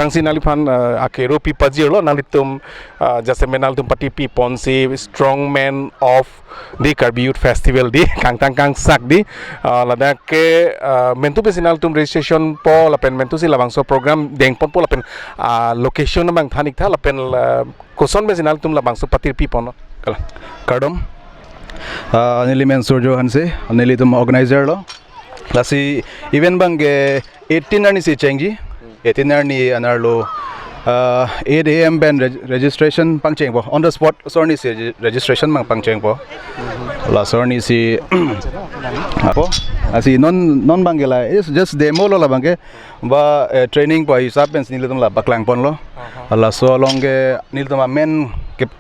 Sangsi naliphan akero pi pajiro nalitum jase menalitum pati pi ponsi Strongman of di Karbi Youth Festival di Kangtang Kangshak di lada ke mentu pesinalitum registration po lapen mentu si labangso program deng pon po lapen location namang thanik tha lapen koson pesinalitum labangso pati pi pon kala kardom anili men surjo hanse anili tum organizer lo lasi event bangge 18 ani si chengji 18 ni anarlo 8 AM ben registration pangcheng po on the spot sorni si registration mang pangcheng po la sorni si apo asi non bangela is just demo lo la bangke ba training po hisab ben nilitum la baklang pon lo la so longe nilitum men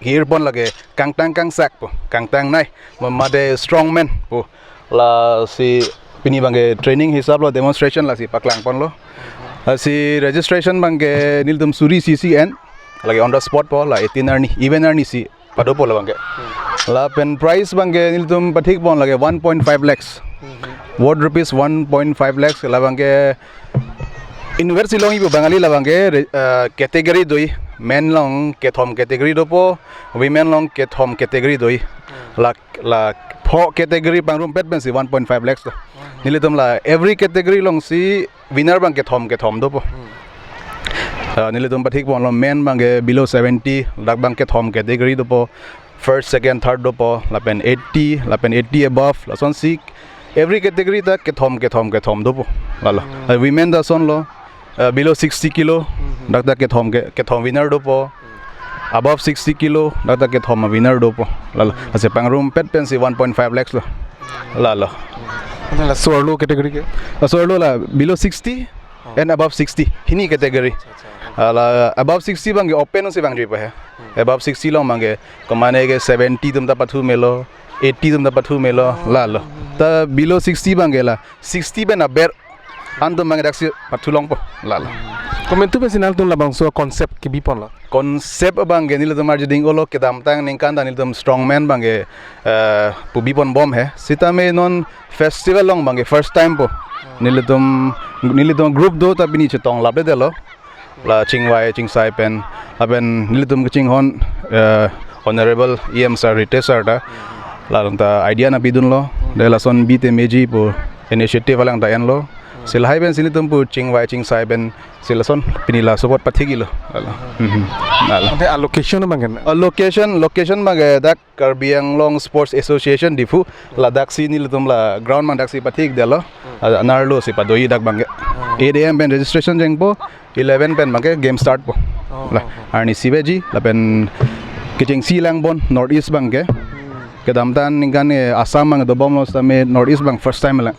here pon lage Kangtang Kangshak po Kangtang nai made Strongman po la si pini bangge training hisab lo demonstration la si paklang pon lo si registration bangge nildum suri CCN lagi on the spot po la 18 ni event ni si pado po la bangge la pen price bangge nildum pathik pon lage 1.5 lakhs word rupees 1.5 lakhs la bangge university long ibu bangali la bangge category doi men long kethom category do po women long kethom category doi la po category pangrum pet ben si 1.5 lakhs nilitum la every category long si winner bang kethom do po nilitum pathik pon lo men bang below 70 dak bang kethom category do po first second third do po lapen 80 above la son si every category ta kethom do po la women da son lo below 60 kilo dak kethom winner do po above 60 kilo dak kethom winner do po la ase pangrum pet pen si 1.5 lakhs lo la la sorlo category ke sorlo la below 60 and above 60 hini category la above 60 bang open se bang pa hai above 60 long mange komane ke 70 tum ta pathu melo 80 tum ta pathu melo la ta below 60 bang la 60 ben aber andom mange daksi pathu long po la komentu pesinal tum labang so concept ki bipon la concept bang nil tum arjiding olo ke dam tang ningkan danil tum Strongman bang pu bipon bom hai sitame non festival long bang first time po nilitum group do ta bini chetong labe de lo la chingwai chingsai pen aben nilitum ching hon honorable em sir retesar da la ta idea na bidun lo de la son bite meji po initiative lang ta en lo silhai ben silitum pu chingwai chingsai ben silason pinila support pathigi lo ala the allocation mangen location mage dak Karbiang Long Sports Association difu la daksi nilitum la ground man daksi pathik de lo anarlo si padoi dak bang 8 AM ben registration jeng po 11 pen bang game start po la arni sibeji la pen kiching silang bon north east bang ke kedamtan ningkan asam mang do bom lo stame north east bang first time la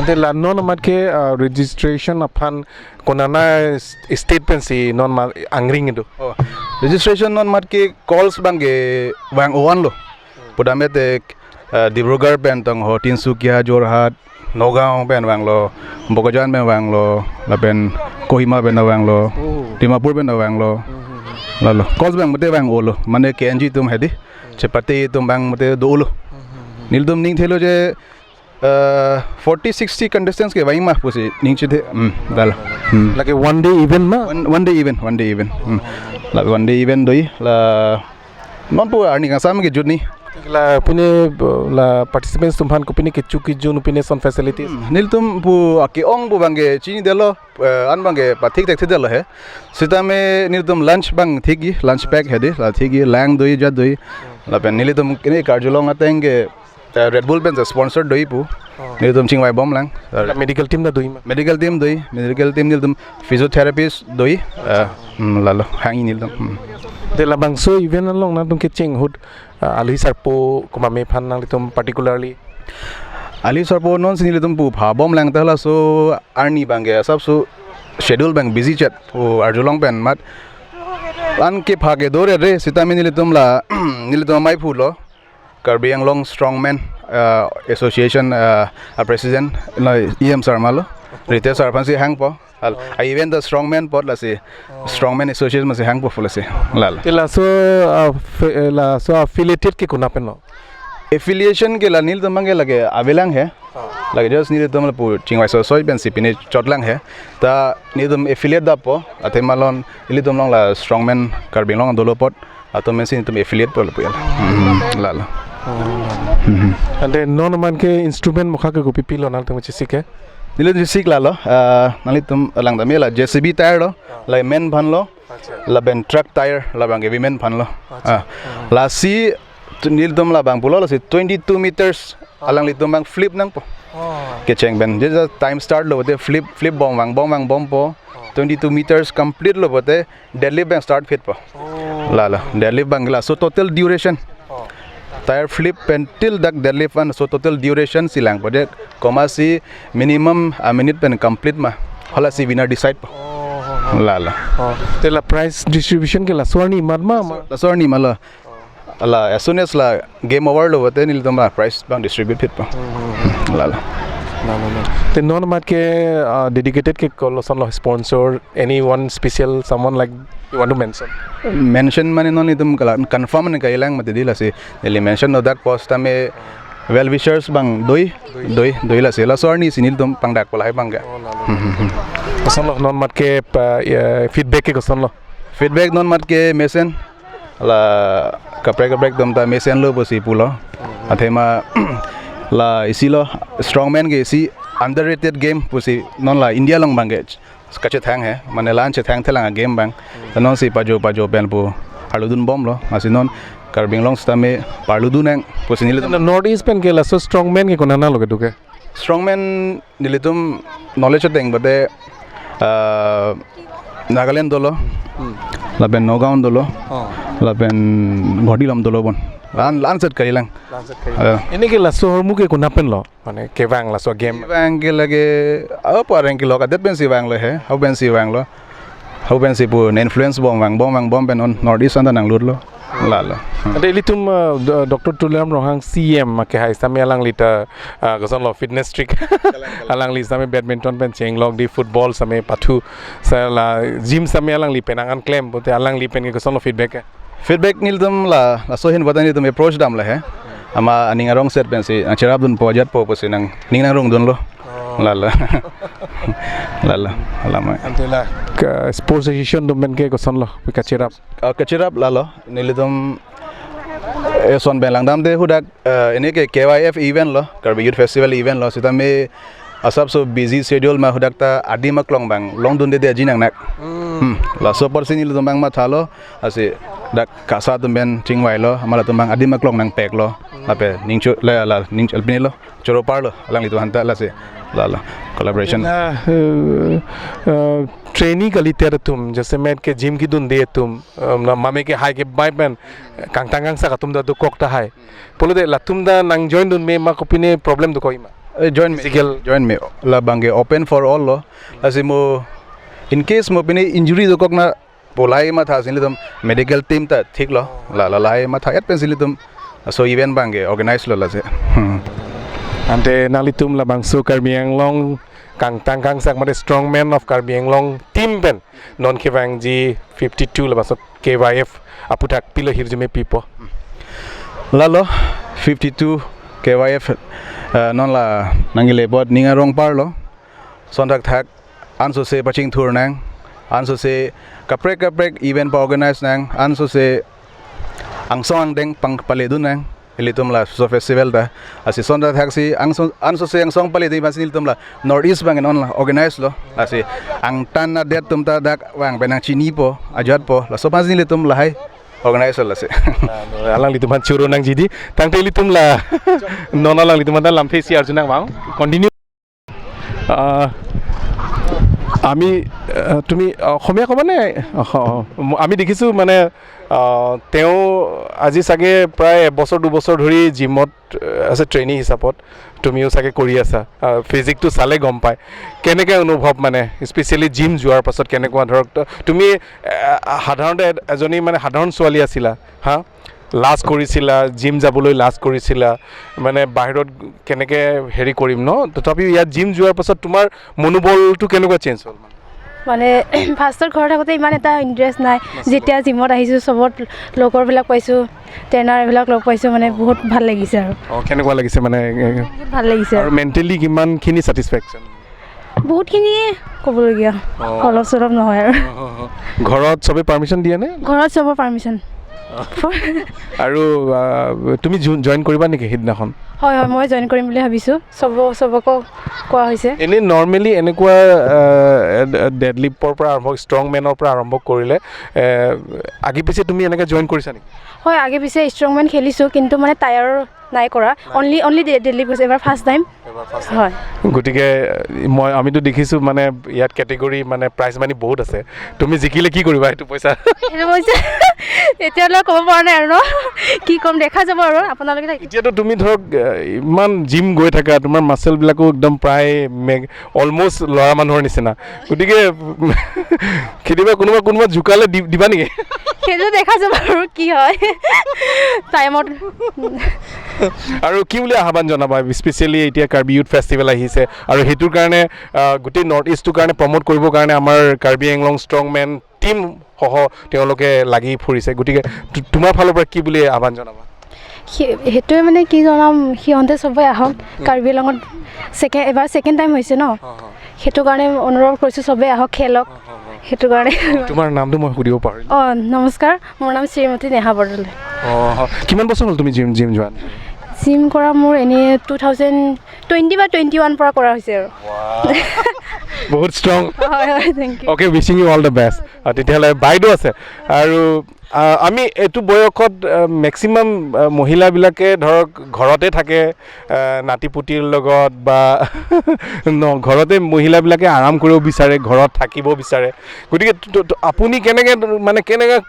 ante la non mat ke registration aphan konana state pensi non mal angring itu registration non mat ke calls bange wang owan lo pudame te Dibrugarh pen tong ho Tinsukia Jorhat Nagaon pen wang lo Bogojan pen wang lo la pen Kohima pen wang lo Dimapur pen wang lo la lo calls bang mate wang olo mane KNG tum hedi Kachepate tum bang mate do lo nildum ning thelo je 40-60 contestants ke waima pusi ningche the dal like one day event ma one day event la one day event doi la non pu arni ngasam ke juni la pine la participants tumhan ko pine ke chuki jun pine son facilities nil tum pu aki ong bu bange chini delo an bange pathik tek delo he sita me nil tum lunch bang thigi lunch pack hedi la thigi lang doi ja doi la pen nil tum kini karjolong atenge Red Bull ben sponsor doi pu niltum chingwai bom lang medical team da doi medical team niltum physiotherapist doi lalo hangi niltum de la bangso event long na tum ke ching hut ali sarpo kuma me phan nang litum particularly ali sarpo non sinilitum pu pha bom lang ta la so arni bange sab so schedule bang busy chat pu arjolong pen mat an ke phage dore re sitami nilitum la nilitum mai phu lo Karbiang Long Strongman Association president em sir malo rite sir phan si hang po I even the Strongman pot la si Strongman Association ma si hang po la si la so affiliated ke kuna pen lo affiliation ke la nil tamang ke lage avelang hai lage just nil tam la pu chingwai so soi ben sipine chotlang hai ta nil tam affiliate da po ate malon ili tam long la strongman karbing long dolopot ato men sin tam affiliate po la pu la la ande non man ke instrument mukha ke gopi pilo nal tam chisi ke nil sik la lo nali tam lang da me la JCB tire lo la men bhan lo la ben truck tire la bang women bhan lo la si nil dom la bang pulo la si 22 meters alang li dom bang flip nang po ke cheng ben just time start lo bote flip bom po 22 meters complete lo bote deadlift bang start fit po la deadlift bang la so total duration tire flip pen till dak deadlift one so total duration silang bote koma si minimum a minute pen complete ma hala si winner decide po la te la price distribution ke la swarni marma la swarni mala ala as soon as la game over lo bote nil dom la price bang distribute fit po la te non mat ke dedicated ke koloson lo sponsor anyone special someone like you want to mention mane non idum kala confirm ne kailang mate dila si ele mention no dak post ame well wishers bang doi la se la sorni sinil dum pangdak pala hai bang ga koson lo non mat ke feedback ke koson lo feedback non mat ke mesen la kaprek dum ta mesen lo bosi pulo athema la isilo strongman ge si underrated game pusi non la india long bang ge Kachepate hai mane lan Kachepate thelang game bang non si pajo pen pu haludun bom lo asinon karbing long stame parludun ang pusinil north east pen ke la so strongman ke konana loge duke strongman nilitum knowledge teng bade Nagaland dolo laben Nogaon dolo laben Godilam dolo bon lan set kailang ini ke la so hormu ke konapen lo mane kewang la so game wang ke lage apa rang ke lo ka det ben si wang lo he how ben si wang lo how ben si pu influence bom ben on north east nang lut lo la ade litum dr tulam rohang cm ke hai same alang lita goson lo fitness trick alang li same badminton pen cheng log di football same pathu sala gym same alang li penangan claim bote alang li pen ke goson lo feedback nil dum la so hin badani dum approach dam la he ama aninga rong set ben si cherap dun pojat po po sinang ningang rong dun lo la ma antela sports association dum ben ke goson lo kachirap la lo nil dum son ben lang dam de hudak ene ke KYF event lo karbi youth festival event lo sita me asap so busy schedule ma hudak ta adi maklong bang long dun de jinang nak la so por sinil dum bang ma thalo ase dak kasa dum ben chingwai lo amala dum bang adi maklong nang pek lo ape ningchu la ningchu alpini lo choro par lo alang li tu hanta la se la collaboration training kali ter tum जैसे मैं के gym की दुन दे तुम मामे के high के bye pen कांगतांग सा तुम दा दु Kokta high पोलो दे ला तुम दा नंग जॉइन दुन में मा कोपिने प्रॉब्लम दु कोई मा join me la bange open for all lo asimo in case mo pine injury do kokna polai ma tha sin lidum medical team ta thik lo la lai ma tha et pencil lidum so event bange organize lo la se ante nalitum la bang so karbiang long Kangtang Kangshak made strongman of Karbiang long team pen non kewang ji 52 la baso KYF Aputhak pilo hirjume pipo lalo 52 KYF non la nangile bot ninga rong par lo sondak thak anso se paching tour nang anso se kaprek event pa organize nang anso se angsong deng pang paledu nang ilitum la so festival da asi sondak thak si anso se angsong paledi masin ilitum la north east bang non la organize lo asi ang tan na det tum ta dak wang benang chini po ajat po la so masin ilitum la hai organize la se alang litum churo nang jidi tangte litum la non alang litum da lamthe si arjuna wang continue আমি তুমি অসমীয়া ক'বানে আমি দেখিছোঁ মানে তেওঁ আজি চাগে প্ৰায় এবছৰ দুবছৰ ধৰি জিমত আছে ট্ৰেইনিং হিচাপত তুমিও চাগে কৰি আছা ফিজিকটো চালে গম পায় কেনেকৈ অনুভৱ মানে স্পেচিয়েলি জিম যোৱাৰ পাছত কেনেকুৱা ধৰক তুমি সাধাৰণতে এজনী মানে সাধাৰণ ছোৱালী আছিলা হা লাজ কৰিছিলা জিম যাবলৈ লাজ কৰিছিলা মানে বাহিৰত কেনেকৈ হেৰি কৰিম ন তথাপিও ইয়াত জিম যোৱাৰ পাছত তোমাৰ মনোবলটো কেনেকুৱা চেঞ্জ হ'ল মানে ফাৰ্ষ্টত ঘৰত থাকোঁতে ইমান এটা ইণ্টাৰেষ্ট নাই যেতিয়া জিমত আহিছোঁ চবত লগৰবিলাক পাইছোঁ ট্ৰেইনাৰ এইবিলাক লগ পাইছোঁ মানে বহুত ভাল লাগিছে আৰু কেনেকুৱা লাগিছে মানে বহুত ভাল লাগিছে আৰু মেণ্টেলি কিমানখিনি ছেটিছফেকশ্যন বহুতখিনিয়ে ক'বলগীয়া অলপ চলপ নহয় আৰু ঘৰত চবেই পাৰ্মিশ্যন দিয়েনে ঘৰত চবৰ পাৰ্মিশ্যন আৰু তুমি জইন কৰিবা নেকি সেইদিনাখন হয় হয় মই জইন কৰিম বুলি ভাবিছোঁ চবকো কোৱা হৈছে এনেই নৰ্মেলি এনেকুৱা ডেডলিফ্টৰ পৰা আৰম্ভ ষ্ট্ৰংমেনৰ পৰা আৰম্ভ কৰিলে আগে পিছে তুমি এনেকৈ জইন কৰিছা নেকি হয় আগে পিছে ষ্ট্ৰংমেন খেলিছোঁ কিন্তু মানে টায়াৰ নাই কৰা অনলি ডেডলিফ্ট হৈছে এবাৰ ফাৰ্ষ্ট টাইম হয় গতিকে আমিতো দেখিছোঁ মানে ইয়াত কেটেগৰী মানে প্ৰাইজ মানি বহুত আছে তুমি জিকিলে কি কৰিবা সেইটো পইচা এতিয়ালৈ ক'ব পৰা নাই আৰু ন কি ক'ম দেখা যাব আৰু আপোনালোকে এতিয়াতো তুমি ধৰক ইমান জিম গৈ থাকা তোমাৰ মাচেলবিলাকো একদম প্ৰায় অলমষ্ট ল'ৰা মানুহৰ নিচিনা গতিকে কেতিয়াবা কোনোবা জোকালে দিবা নেকি সেইটো দেখা যাব আৰু কি হয় টাইমত আৰু কি বুলি আহ্বান জনাবা স্পেচিয়েলি এতিয়া কাৰ্বি ইউথ ফেষ্টিভেল আহিছে আৰু সেইটোৰ কাৰণে গোটেই নৰ্থ ইষ্টটোৰ কাৰণে প্ৰমোট কৰিবৰ কাৰণে আমাৰ কাৰ্বি আংলং ষ্ট্ৰংমেন টিম সহ তেওঁলোকে লাগি ফুৰিছে গতিকে তোমাৰ ফালৰ পৰা কি বুলি আহ্বান জনাবা সেইটোৱে মানে কি জনাম সিহঁতে চবেই আহক কাৰ্বি আংলঙত এবাৰ ছেকেণ্ড টাইম হৈছে ন সেইটো কাৰণে অনুৰোধ কৰিছোঁ চবেই আহক খেলক সেইটো কাৰণে তোমাৰ নামটো মই সুধিব পাৰিম নমস্কাৰ মোৰ নাম শ্ৰীমতী নেহা বৰদলৈ কিমান বছৰ হ'ল তুমি জিম জইন জিম কৰা মোৰ এনেই 2020 বা 21 পৰা কৰা হৈছে আৰু বহুত ষ্ট্ৰং হয় হয় thank you okay wishing you all the best তেতিয়াহ'লে বাইদেউ আছে আৰু আমি এইটো বয়সত মেক্সিমাম মহিলাবিলাকে ধৰক ঘৰতে থাকে নাতিপুতিৰ লগত বা ঘৰতে মহিলাবিলাকে আৰাম কৰিব বিচাৰে ঘৰত থাকিব বিচাৰে গতিকে আপুনি কেনেকৈ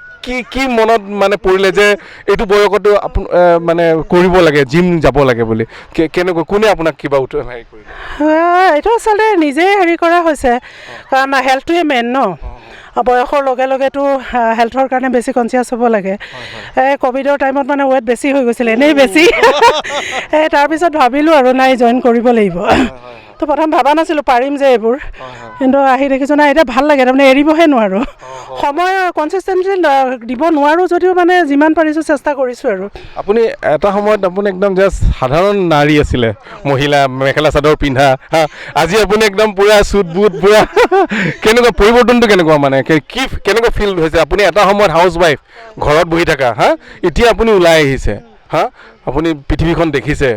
কি মনত মানে পৰিলে যে এইটো বয়সতো মানে কৰিব লাগে জিম যাব লাগে বুলি কেনেকুৱা কোনে আপোনাক কিবা হেৰি কৰিলে এইটো আচলতে নিজে হেৰি কৰা হৈছে কাৰণ হেল্থটোৱে মেইন ন বয়সৰ লগে লগেতো হেল্থৰ কাৰণে বেছি কনচিয়াছ হ'ব লাগে ক'ভিডৰ টাইমত মানে ৱেট বেছি হৈ গৈছিলে এনেই বেছি তাৰপিছত ভাবিলোঁ আৰু নাই জইন কৰিব লাগিব তো প্ৰথম ভাবা নাছিলোঁ পাৰিম যে এইবোৰ কিন্তু আহি দেখিছোঁ নাই এতিয়া ভাল লাগে তাৰমানে এৰিবহে নোৱাৰোঁ সময় কনচিষ্টেঞ্চি দিব নোৱাৰোঁ যদিও মানে যিমান পাৰিছোঁ চেষ্টা কৰিছোঁ আৰু আপুনি এটা সময়ত আপুনি একদম জাষ্ট সাধাৰণ নাৰী আছিলে মহিলা মেখেলা চাদৰ পিন্ধা আজি আপুনি একদম পূৰা চুট বুট পূৰা কেনেকুৱা পৰিৱৰ্তনটো কেনেকুৱা মানে কেনেকুৱা ফিল হৈছে আপুনি এটা সময়ত হাউচ ৱাইফ ঘৰত বহি থাকা এতিয়া আপুনি ওলাই আহিছে আপুনি পৃথিৱীখন দেখিছে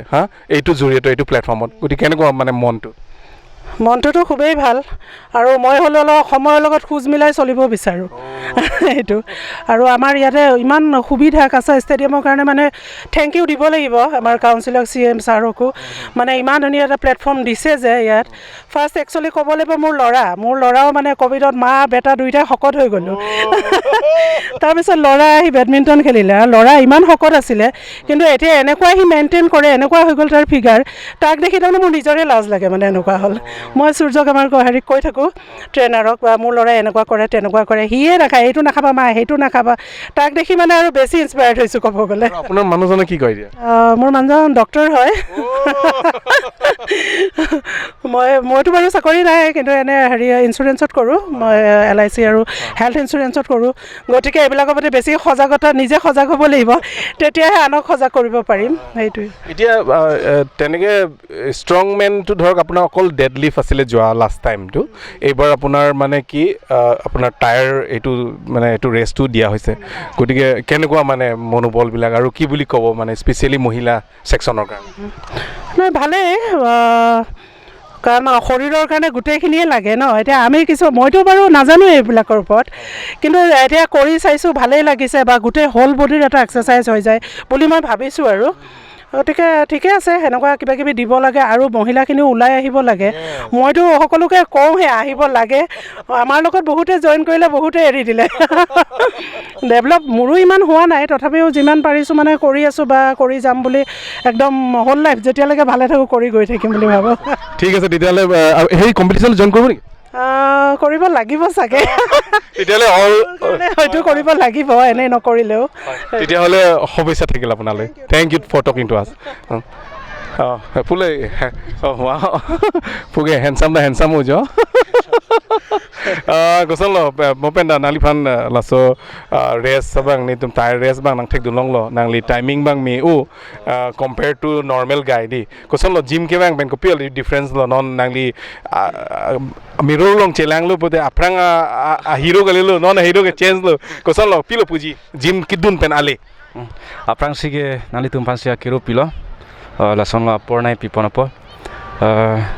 এইটো জৰিয়তে এইটো প্লেটফৰ্মত গতিকে কেনেকুৱা মানে মনটোতো খুবেই ভাল আৰু মই হ'লে অলপ সময়ৰ লগত খোজ মিলাই চলিব বিচাৰোঁ এইটো আৰু আমাৰ ইয়াতে ইমান সুবিধা কাছা ষ্টেডিয়ামৰ কাৰণে মানে থেংক ইউ দিব লাগিব আমাৰ কাউন্সিলক CM ছাৰকো মানে ইমান ধুনীয়া এটা প্লেটফৰ্ম দিছে যে ইয়াত ফাৰ্ষ্ট একচুৱেলি ক'ব লাগিব মোৰ ল'ৰাও মানে ক'ভিডত মা বেটা দুয়োটাই শকত হৈ গ'লোঁ তাৰপিছত ল'ৰা আহি বেডমিণ্টন খেলিলে আৰু ল'ৰা ইমান শকত আছিলে কিন্তু এতিয়া এনেকুৱা সি মেইনটেইন কৰে এনেকুৱা হৈ গ'ল তাৰ ফিগাৰ তাক দেখি তাৰমানে মোৰ নিজৰে লাজ লাগে মানে এনেকুৱা হ'ল মই সূৰ্যক আমাৰ হেৰিক কৈ থাকোঁ ট্ৰেইনাৰক বা মোৰ ল'ৰাই এনেকুৱা কৰে তেনেকুৱা কৰে সিয়ে নাখায় এইটো নাখাবা মা সেইটো নাখাবা তাক দেখি মানে আৰু বেছি ইনস্পায়াৰ্ড হৈছোঁ ক'ব গ'লে আপোনাৰ মানুহজনে কি কয় দিয়া মোৰ মানুহজন ডক্টৰ হয় মইতো বাৰু চাকৰি নাই কিন্তু এনে হেৰি ইঞ্চুৰেঞ্চত কৰোঁ মই LIC আৰু হেল্থ ইঞ্চুৰেঞ্চত কৰোঁ গতিকে এইবিলাকৰ প্ৰতি বেছি সজাগতা নিজে সজাগ হ'ব লাগিব তেতিয়াহে আনক সজাগ কৰিব পাৰিম সেইটোৱে এতিয়া তেনেকৈ ষ্ট্ৰংমেনটো ধৰক আপোনাৰ অকল ডেডলিফ্ট আছিলে যোৱা লাষ্ট টাইমটো এইবাৰ আপোনাৰ মানে কি আপোনাৰ টায়াৰ এইটো ৰেষ্টটো দিয়া হৈছে গতিকে কেনেকুৱা মানে মনোবলবিলাক আৰু কি বুলি ক'ব মানে স্পেচিয়েলি মহিলা ছেকশ্যনৰ কাৰণে নাই ভালেই কাৰণ শৰীৰৰ কাৰণে গোটেইখিনিয়ে লাগে ন এতিয়া আমি মইতো বাৰু নাজানো এইবিলাকৰ ওপৰত কিন্তু এতিয়া কৰি চাইছোঁ ভালেই লাগিছে বা গোটেই হোল বডিৰ এটা এক্সাৰচাইজ হৈ যায় বুলি মই ভাবিছোঁ আৰু গতিকে ঠিকে আছে সেনেকুৱা কিবা কিবি দিব লাগে আৰু মহিলাখিনিও ওলাই আহিব লাগে মইতো সকলোকে কওঁহে আহিব লাগে আমাৰ লগত বহুতে জইন কৰিলে বহুতে এৰি দিলে ডেভেলপ মোৰো ইমান হোৱা নাই তথাপিও যিমান পাৰিছোঁ মানে কৰি আছোঁ বা কৰি যাম বুলি একদম হোল লাইফ যেতিয়ালৈকে ভালে থাকোঁ কৰি গৈ থাকিম বুলি ভাবোঁ ঠিক আছে তেতিয়াহ'লে সেই কম্পিটিশ্যন জইন কৰিব নেকি কৰিব লাগিব চাগে তেতিয়াহ'লে হয়তো কৰিব লাগিব এনেই নকৰিলেও তেতিয়াহ'লে শুভেচ্ছা থাকিল আপোনালৈ thank you for talking to us Pule, oh wow, Puge handsome ujo. Gosolo, Mopenda Nalipan lasso race sabang ni tum tire race bang nang take du long lo nang li timing bang mi compared to normal guy di. Gosolo gym ke bang ben ko pure difference lo non nang li mirror long chelang lo pode aprang a hero gale lo non a hero ke change lo. Gosolo pilo puji gym kidun pen ale. Aprang sige nali tum pansia kiro pilo. Lason la pornai pipona po.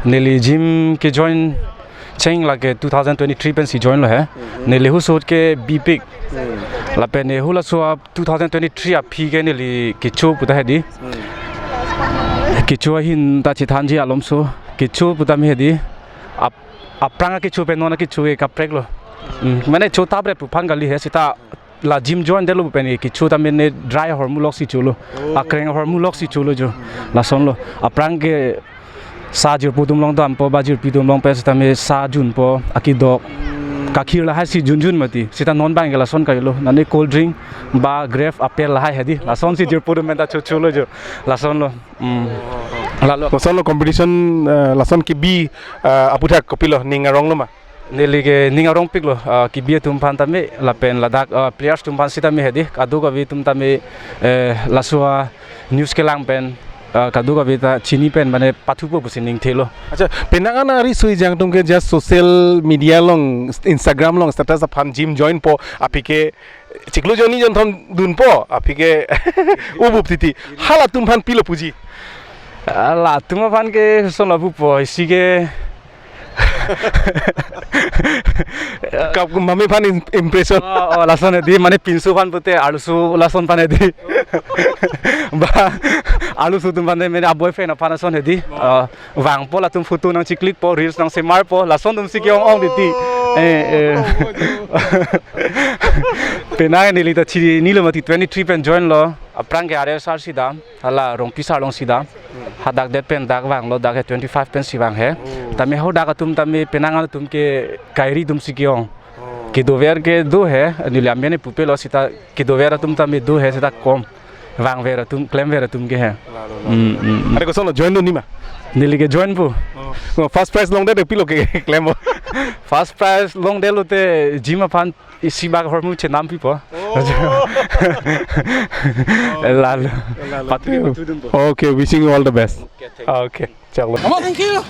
Nili gym ke join change like 2023 pen si join lo hai nili hu sot ke big la pen hu la so 2023 a phi ke nili kichu puta hedi kichu hin ta chi thanji alom so kichu puta mi hedi apranga kichu pen nona kichu e ka prek lo mane chota bre pu phangali he sita la gym join de lo pen kichu ta mene dry hormulok si chulo akreng hormulok si chulo jo la son lo aprang ke Sajur pudum long dam po bajur pidum long pes tame sajun po akidok kakhir la si junjun mati sita non bang la son kailo nani cold drink ba grape apple la hedi la son si jur pudum menta chulo jo la son lo la lo son lo competition la son ki bi Aputhak kopilo ningarong lo ma neli ke ningarong pik lo ki bi tum pan tame la pen ladak players tum pan sita me hedi adu ka vi tum tame la suwa news ke lang pen kadu ka beta chini pen mane pathupo busining thelo acha penangan ari sui jang tum ke just social media long Instagram long status of fan gym join po apike chiklo joni jon thom dun po apike ubup titi hala tum fan pilo puji la tum fan ke sonabu po sige kap mami fan impression lason di mane pinsu fan pute alusu lason pan di ba alusu tum pan mene boyfriend fan son di wang po la tum photo nang chiklik po reels nang semar po lason tum sikyong ong di penang ni lita chi ni lo mati 23 pen join lo aprang ke are sar sida hala rong pisar long sida hadak det pen dak wang lo dak 25 pen si wang he tame ho dak tum tame penang tum ke kairi tum sikyong ke dover ke do he ni la mene pupelo sita ke dover tum tame do he sita kom wang vera tum claim vera tum ke he are ko solo join do ni ma nili ke join po first prize long de pilo ke claim first prize long de lo te jima pan isi bag hormu che nam pipo okay, wishing you all the best. Okay, chalo. Thank you.